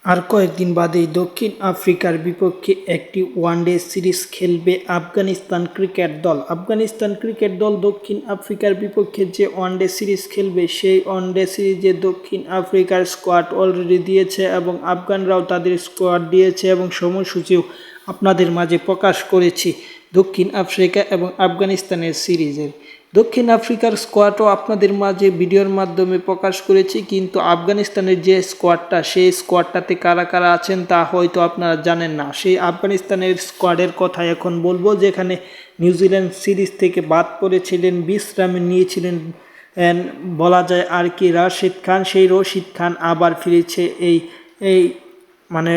আর কয়েকদিন বাদেই দক্ষিণ আফ্রিকার বিপক্ষে একটি ওয়ানডে সিরিজ খেলবে আফগানিস্তান ক্রিকেট দল। আফগানিস্তান ক্রিকেট দল দক্ষিণ আফ্রিকার বিপক্ষে যে ওয়ানডে সিরিজ খেলবে, সেই ওয়ানডে সিরিজে দক্ষিণ আফ্রিকার স্কোয়াড অলরেডি দিয়েছে এবং আফগানরাও তাদের স্কোয়াড দিয়েছে এবং সময়সূচিও আপনাদের মাঝে প্রকাশ করেছি দক্ষিণ আফ্রিকা এবং আফগানিস্তানের সিরিজের। দক্ষিণ আফ্রিকার স্কোয়াডও আপনাদের মাঝে ভিডিওর মাধ্যমে প্রকাশ করেছি, কিন্তু আফগানিস্তানের যে স্কোয়াডটা, সেই স্কোয়াডটাতে কারা কারা আছেন তা হয়তো আপনারা জানেন না। সেই আফগানিস্তানের স্কোয়াডের কথা এখন বলবো, যেখানে নিউজিল্যান্ড সিরিজ থেকে বাদ পড়েছিলেন, বিশ্রামে নিয়েছিলেন বলা যায় আর কি রাশিদ খান। সেই রশিদ খান আবার ফিরেছে এই এই মানে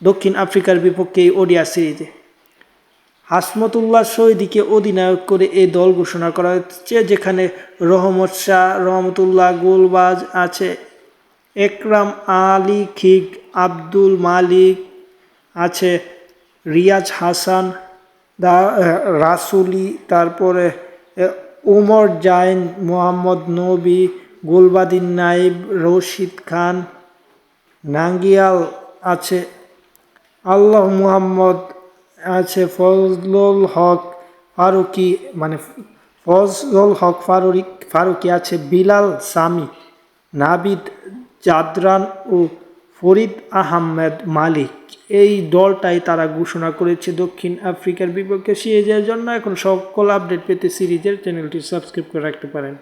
দক্ষিণ আফ্রিকার বিপক্ষে এই ওডিআই সিরিজে। হাসমতুল্লাহ শহীদকে অধিনায়ক করে এই দল ঘোষণা করা হচ্ছে, যেখানে রহমত শাহ, রহমতুল্লাহ গুলবাজ আছে, একরাম আলী খিগ, আব্দুল মালিক আছে, রিয়াজ হাসান, রাসুলি, তারপরে উমর জাইন, মোহাম্মদ নবী, গুলবাদিন নাইব, রশিদ খান, নাঙ্গিয়াল আছে, আল্লাহ মুহাম্মদ আছে, ফজলুল হক ফারুকি ফজলুল হক ফারুকি আছে, বিলাল সামি, নাবিদ জাদরান ও ফরিদ আহমেদ মালিক। এই দলটাই তারা ঘোষণা করেছে দক্ষিণ আফ্রিকার বিপক্ষে সিরিজের জন্য। এখন সকল আপডেট পেতে সিরিজের চ্যানেলটি সাবস্ক্রাইব করে রাখতে পারেন।